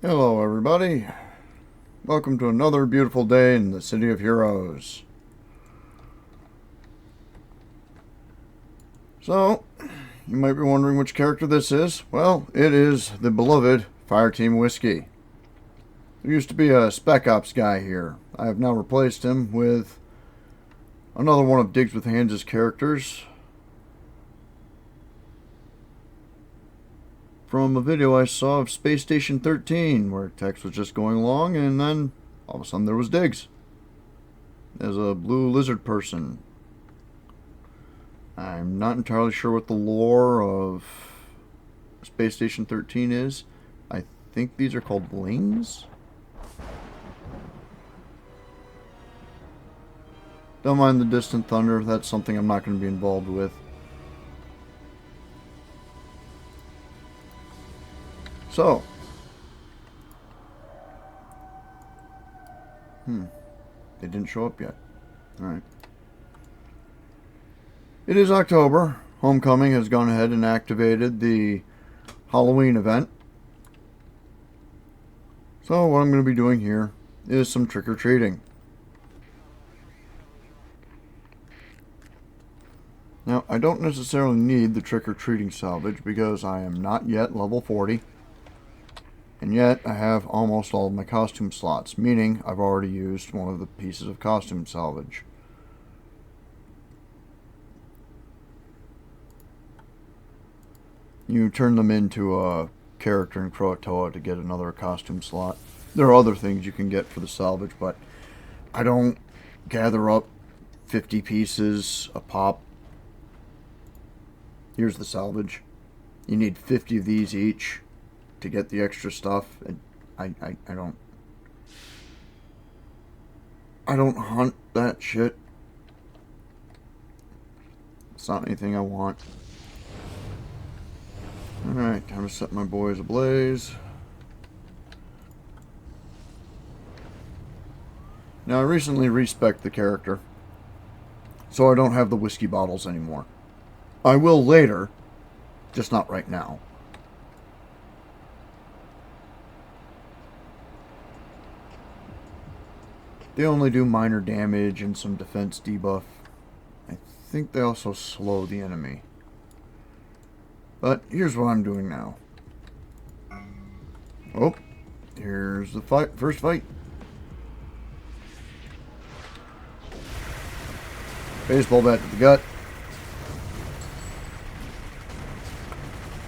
Hello everybody, welcome to another beautiful day in the City of Heroes. So, you might be wondering which character this is. Well, it is the beloved Fireteam Whiskey. There used to be a Spec Ops guy here. I have now replaced him with another one of Digs with Hands' characters from a video I saw of Space Station 13, where Tex was just going along, and then all of a sudden there was Diggs as a blue lizard person. I'm not entirely sure what the lore of Space Station 13 is. I think these are called lings. Don't mind the distant thunder, that's something I'm not going to be involved with. So, they didn't show up yet. Alright. It is October. Homecoming has gone ahead and activated the Halloween event. So what I'm going to be doing here is some trick-or-treating. Now, I don't necessarily need the trick-or-treating salvage because I am not yet level 40. And yet, I have almost all of my costume slots, meaning I've already used one of the pieces of costume salvage. You turn them into a character in Croatoa to get another costume slot. There are other things you can get for the salvage, but I don't gather up 50 pieces a pop. Here's the salvage. You need 50 of these each to get the extra stuff. And I don't hunt that shit. It's not anything I want. Alright, time to set my boys ablaze. Now I recently respec'd the character, so I don't have the whiskey bottles anymore. I will later, just not right now. They only do minor damage and some defense debuff. I think they also slow the enemy. But here's what I'm doing now. Oh, here's the fight. First fight. Baseball bat to the gut.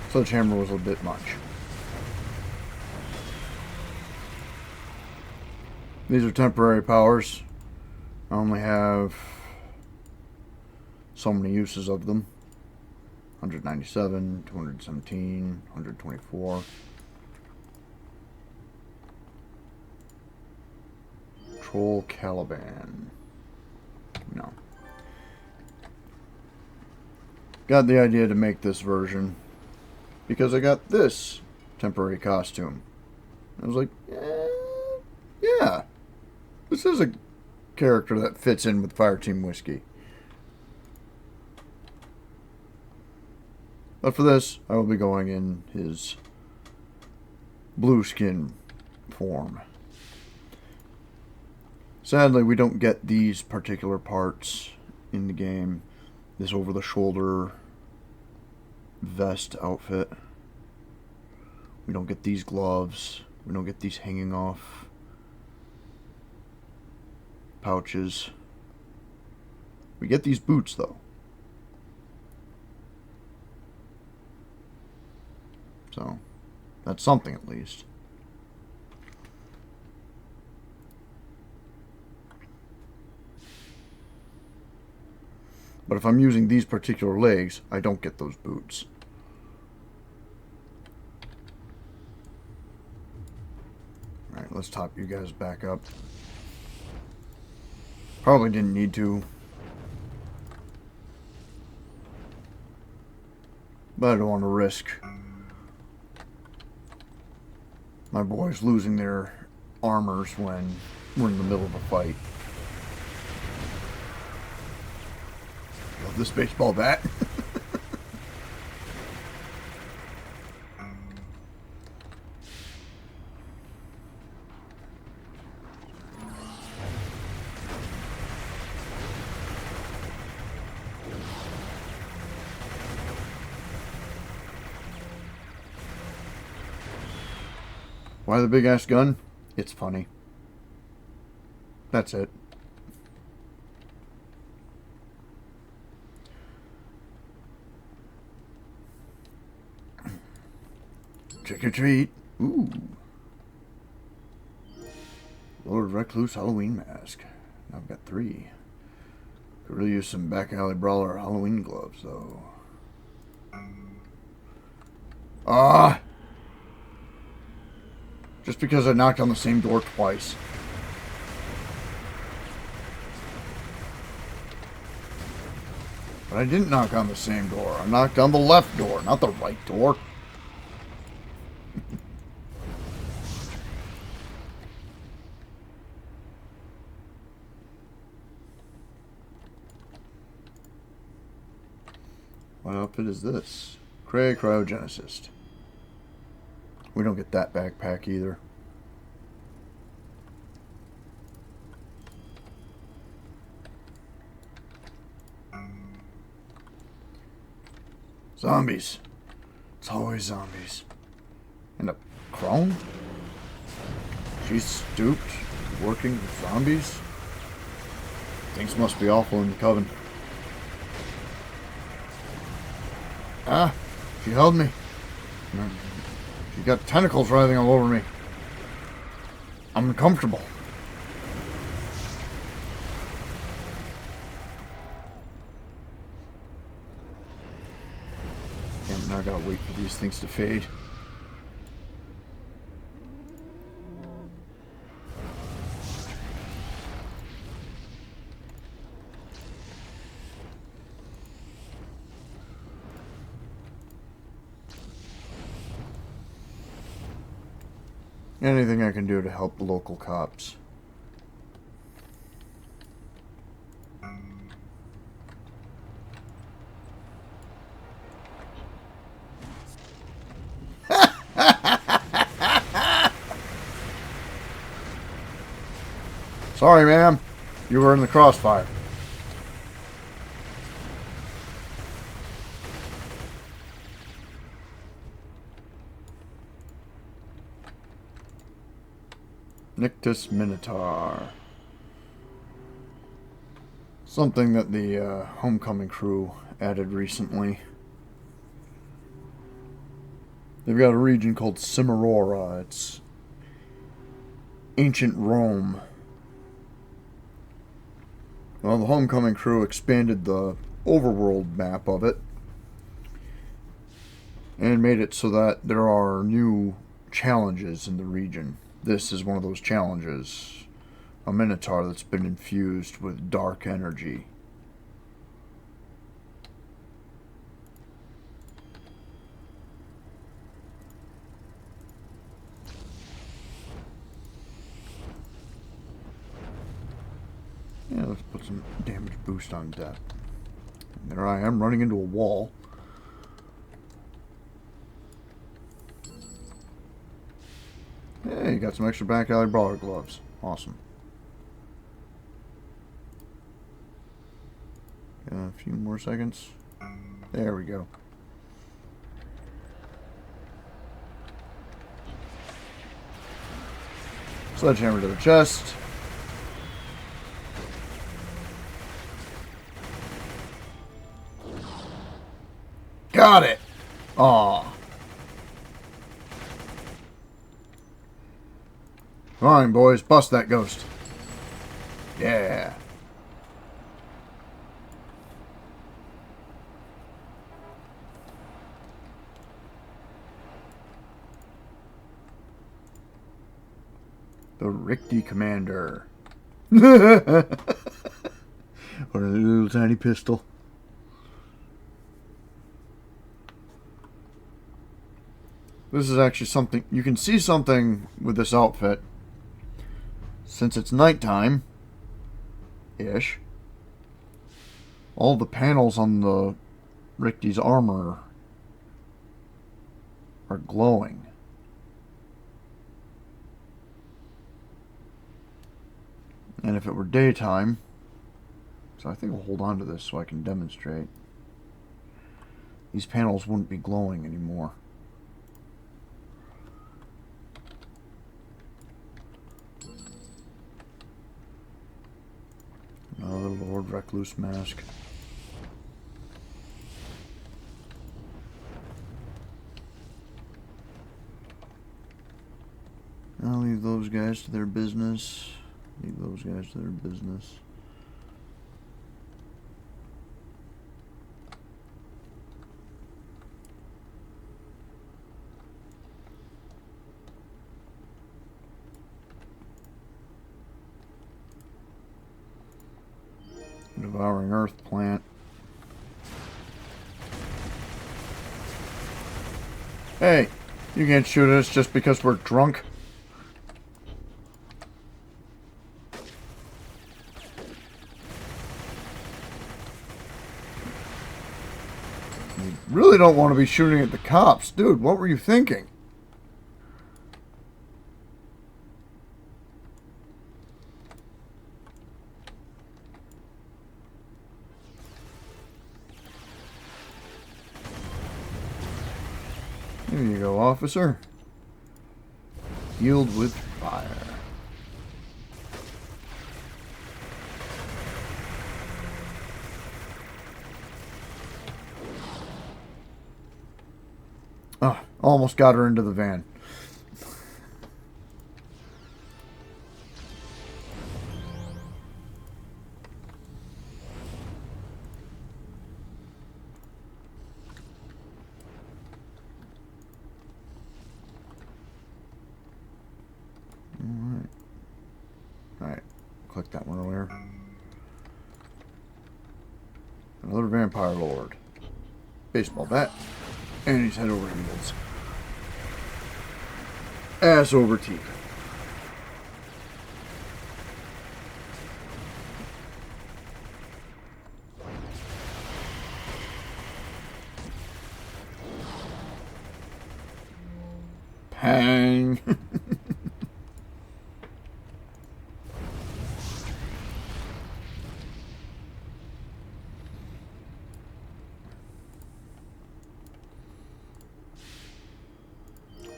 Sledgehammer was a bit much. These are temporary powers. I only have so many uses of them. 197, 217, 124. Troll Caliban. No. Got the idea to make this version because I got this temporary costume. I was like, yeah. This is a character that fits in with Fireteam Whiskey. But for this, I will be going in his blue skin form. Sadly, we don't get these particular parts in the game. This over-the-shoulder vest outfit. We don't get these gloves. We don't get these hanging off pouches. We get these boots, though. So, that's something at least. But if I'm using these particular legs, I don't get those boots. Alright, let's top you guys back up. Probably didn't need to. But I don't want to risk my boys losing their armors when we're in the middle of a fight. Love this baseball bat. Why the big ass gun? It's funny. That's it. Trick or treat. Ooh. Lord Recluse Halloween mask. Now I've got 3. Could really use some back alley brawler Halloween gloves though. Ah! Just because I knocked on the same door twice. But I didn't knock on the same door. I knocked on the left door, not the right door. What outfit is this? Cryogenicist. We don't get that backpack either. Zombies. It's always zombies. And a crone? She's stooped, working with zombies? Things must be awful in the coven. Ah, she held me. She got tentacles writhing all over me. I'm uncomfortable. Damn, now I gotta wait for these things to fade. Anything I can do to help the local cops. Sorry, ma'am. You were in the crossfire. Nictus Minotaur. Something that the Homecoming crew added recently. They've got a region called Cimarora. It's ancient Rome. Well, the Homecoming crew expanded the overworld map of it and made it so that there are new challenges in the region. This is one of those challenges. A Minotaur that's been infused with dark energy. Yeah, let's put some damage boost on death. And there I am running into a wall. Hey, got some extra back alley brawler gloves. Awesome. Got a few more seconds. There we go. Sledgehammer to the chest. Got it! Aw. Come on, boys. Bust that ghost. Yeah. The Richte Commander. What a little tiny pistol. This is actually something... You can see something with this outfit. Since it's nighttime-ish, all the panels on the Richte's armor are glowing. And if it were daytime... So I think I'll hold on to this so I can demonstrate. These panels wouldn't be glowing anymore. recluse mask. I'll leave those guys to their business. Leave those guys to their business. Devouring earth plant. Hey, you can't shoot us just because we're drunk. You really don't want to be shooting at the cops. Dude, what were you thinking? Here you go, officer. Healed with fire. Oh, almost got her into the van. Alright, click that one earlier. Another vampire lord. Baseball bat. And he's head over heels. Ass over teeth. Pang.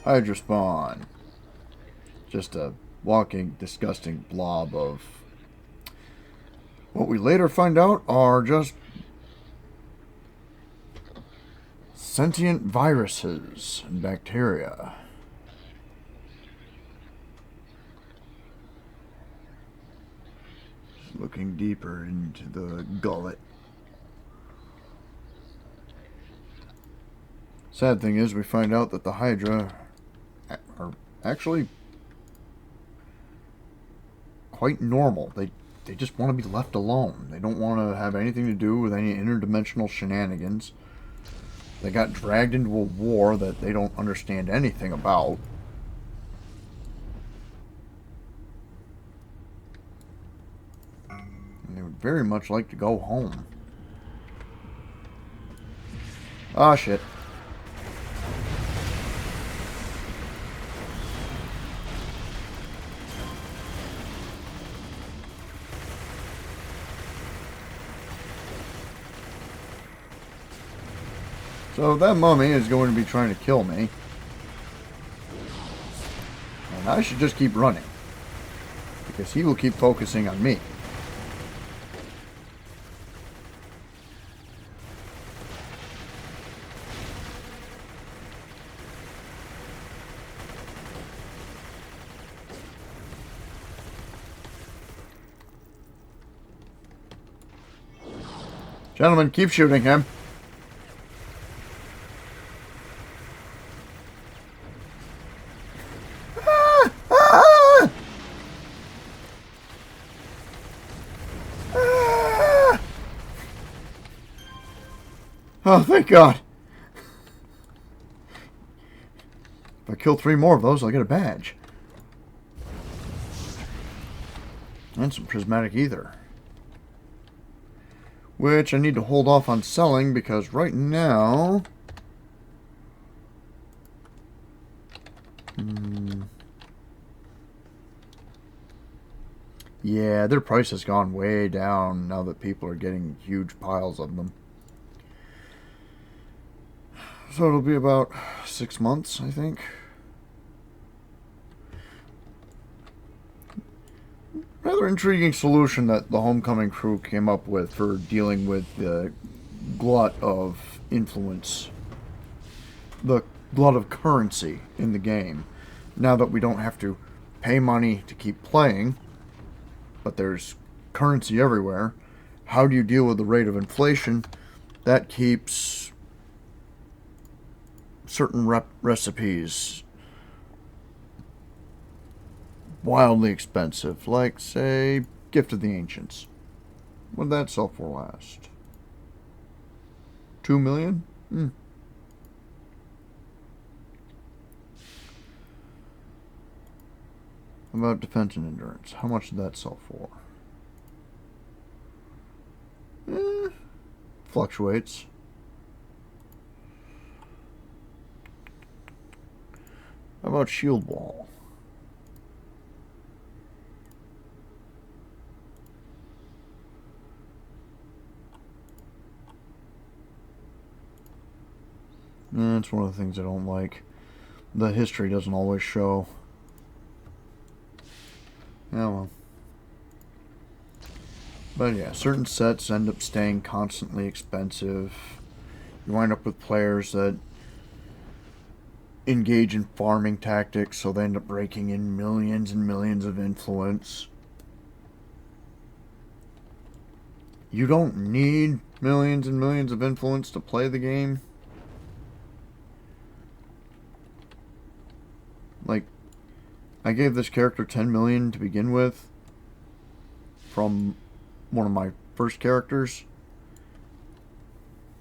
Hydra spawn. Just a walking, disgusting blob of what we later find out are just sentient viruses and bacteria. Just looking deeper into the gullet. Sad thing is, we find out that the Hydra are actually quite normal. They just want to be left alone. They don't want to have anything to do with any interdimensional shenanigans. They got dragged into a war that they don't understand anything about. And they would very much like to go home. Ah, shit. So that mummy is going to be trying to kill me. And I should just keep running. Because he will keep focusing on me. Gentlemen, keep shooting him. Oh, thank God. If I kill 3 more of those, I'll get a badge. And some prismatic ether. Which I need to hold off on selling because right now... yeah, their price has gone way down now that people are getting huge piles of them. So it'll be about 6 months, I think. Rather intriguing solution that the Homecoming crew came up with for dealing with the glut of influence, the glut of currency in the game. Now that we don't have to pay money to keep playing, but there's currency everywhere, how do you deal with the rate of inflation that keeps certain recipes wildly expensive, like, say, Gift of the Ancients? What did that sell for last? 2 million? How about Defense and Endurance? How much did that sell for? Fluctuates. How about Shield Wall? It's one of the things I don't like. The history doesn't always show. Yeah, well. But yeah, certain sets end up staying constantly expensive. You wind up with players that engage in farming tactics, so they end up raking in millions and millions of influence. You don't need millions and millions of influence to play the game. Like, I gave this character 10 million to begin with from one of my first characters,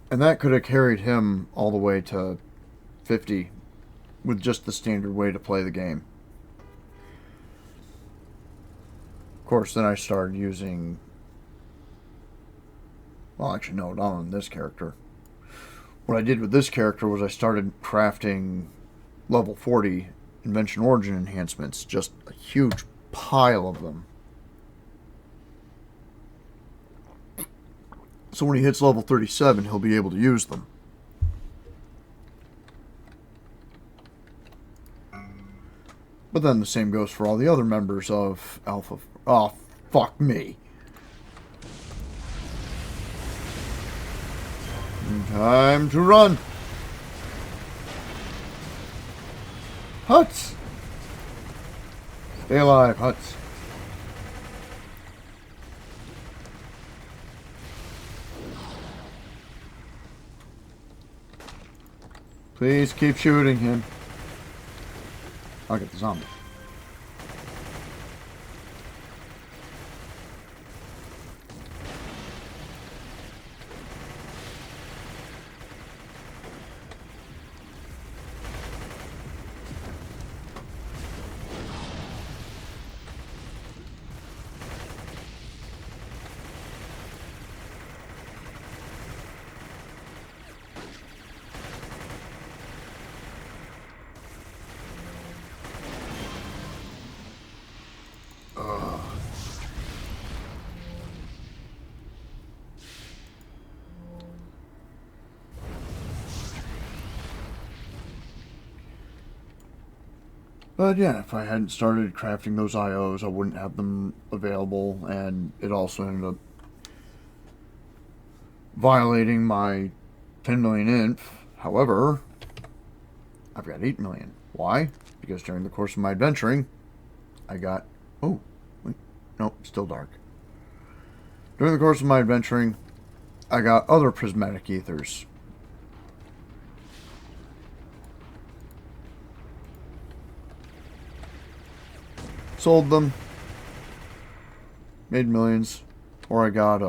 and that could have carried him all the way to 50 with just the standard way to play the game. Of course, then I started using... Well, actually, no, not on this character. What I did with this character was I started crafting level 40 Invention Origin enhancements. Just a huge pile of them. So when he hits level 37, he'll be able to use them. But then the same goes for all the other members of Alpha... Oh, fuck me. Time to run. Huts! Stay alive, Huts. Please keep shooting him. I'll get the zombie. But yeah, if I hadn't started crafting those IOs, I wouldn't have them available, and it also ended up violating my 10 million inf. However, I've got 8 million. Why? Because during the course of my adventuring, I got... Oh, wait. Nope, still dark. During the course of my adventuring, I got other prismatic ethers. Sold them. Made millions. Or I got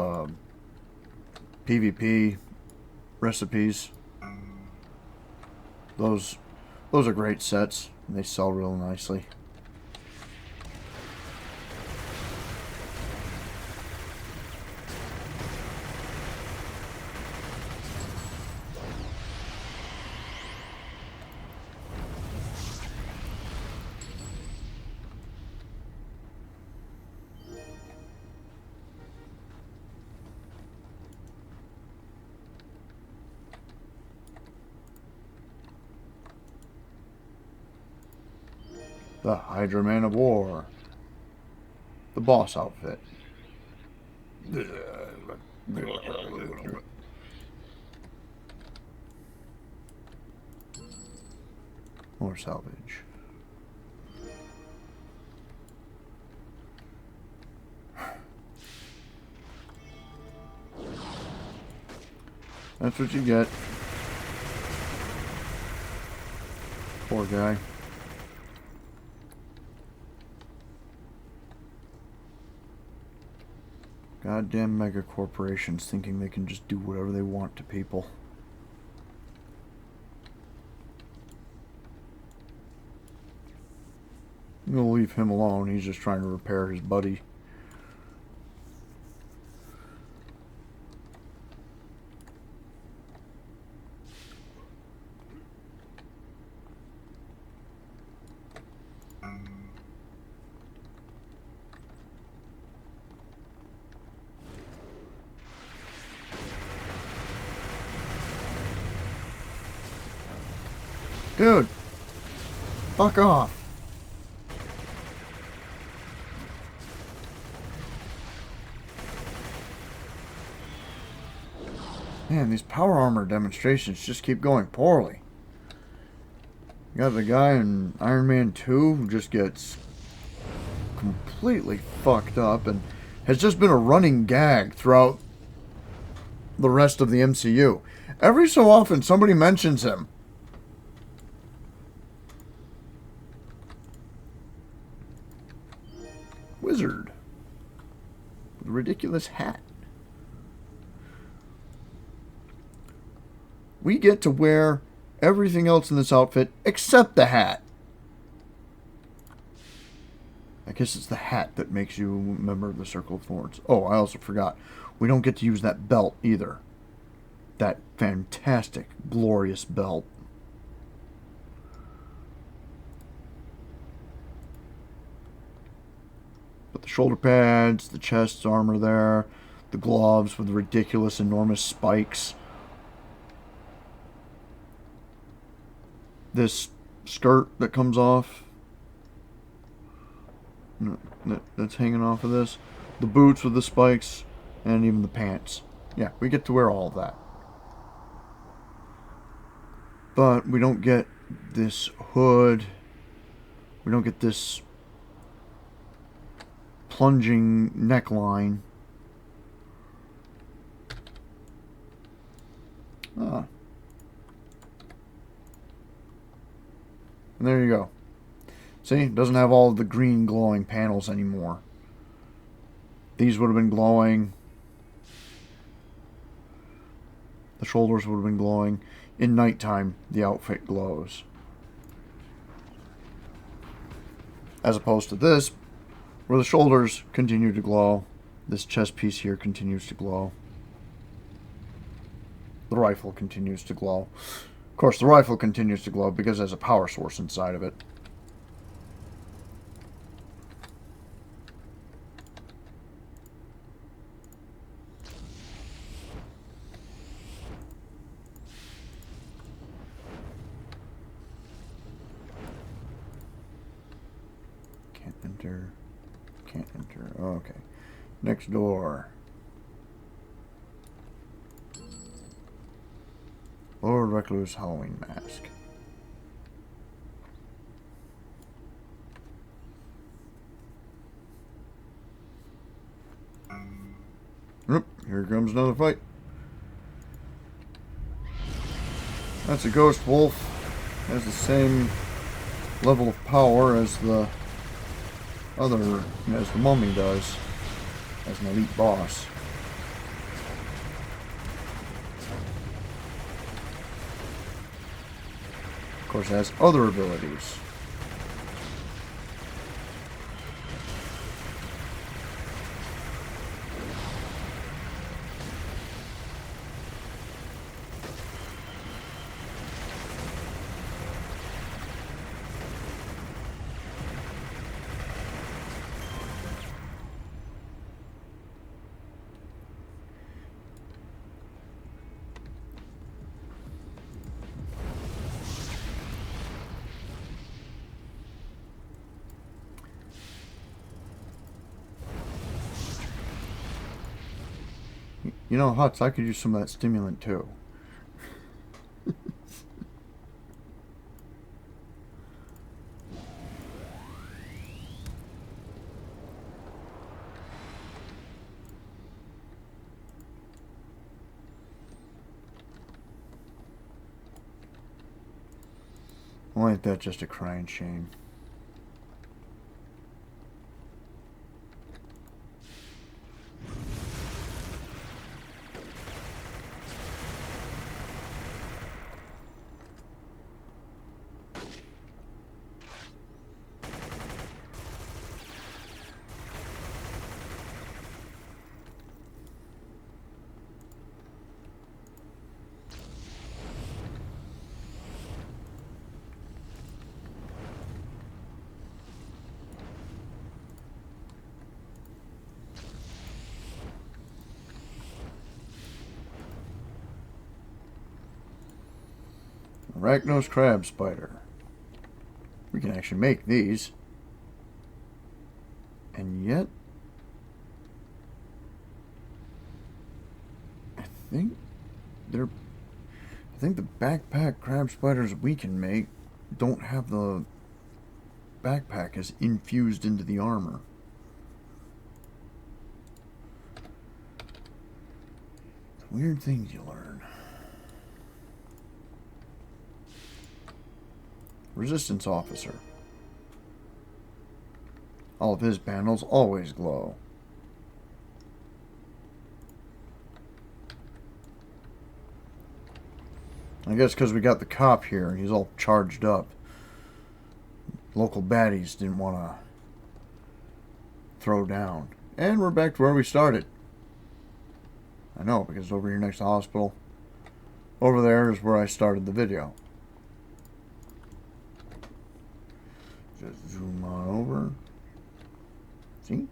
PvP recipes. Those are great sets. They sell real nicely. The Hydra Man of War. the boss outfit. More salvage. That's what you get. Poor guy. Goddamn mega corporations thinking they can just do whatever they want to people. We'll leave him alone. He's just trying to repair his buddy. Dude, fuck off. Man, these power armor demonstrations just keep going poorly. You got the guy in Iron Man 2 who just gets completely fucked up and has just been a running gag throughout the rest of the MCU. Every so often somebody mentions him. Wizard with a ridiculous hat. We get to wear everything else in this outfit except the hat. I guess it's the hat that makes you a member of the Circle of Thorns. Oh, I also forgot. We don't get to use that belt either. That fantastic, glorious belt. But the shoulder pads, the chest armor there, the gloves with ridiculous, enormous spikes. This skirt that comes off, that's hanging off of this. The boots with the spikes, and even the pants. Yeah, we get to wear all of that. But we don't get this hood. We don't get this plunging neckline. Ah. And there you go. See, it doesn't have all of the green glowing panels anymore. These would have been glowing. The shoulders would have been glowing. In nighttime, the outfit glows. As opposed to this, where the shoulders continue to glow. This chest piece here continues to glow. The rifle continues to glow. Of course, the rifle continues to glow because there's a power source inside of it. Can't enter. Can't enter. Oh, okay. Next door. Lord Recluse Halloween mask. Oop, here comes another fight. That's a ghost wolf. Has the same level of power as the other, as the mummy does, as an elite boss. Of course, it has other abilities. You know, Huts, I could use some of that stimulant too. Why ain't that just a crying shame? Arachnose crab spider. We can actually make these. And yet, I think the backpack crab spiders we can make don't have the backpack as infused into the armor. Weird things you learn. Resistance officer. All of his panels always glow. I guess because we got the cop here and he's all charged up. Local baddies didn't want to throw down. And we're back to where we started. I know, because over here next to the hospital, over there is where I started the video. Just zoom on over. See?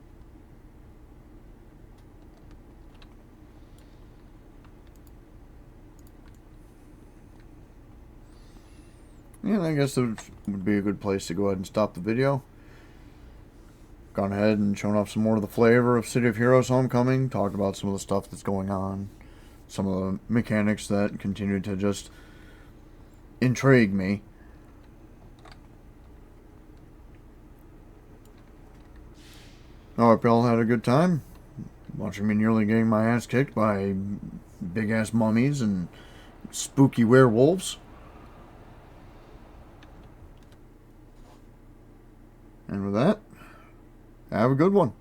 And I guess it would be a good place to go ahead and stop the video. Gone ahead and shown off some more of the flavor of City of Heroes Homecoming. Talked about some of the stuff that's going on. Some of the mechanics that continue to just intrigue me. I hope y'all had a good time watching me nearly getting my ass kicked by big ass mummies and spooky werewolves. And with that, have a good one.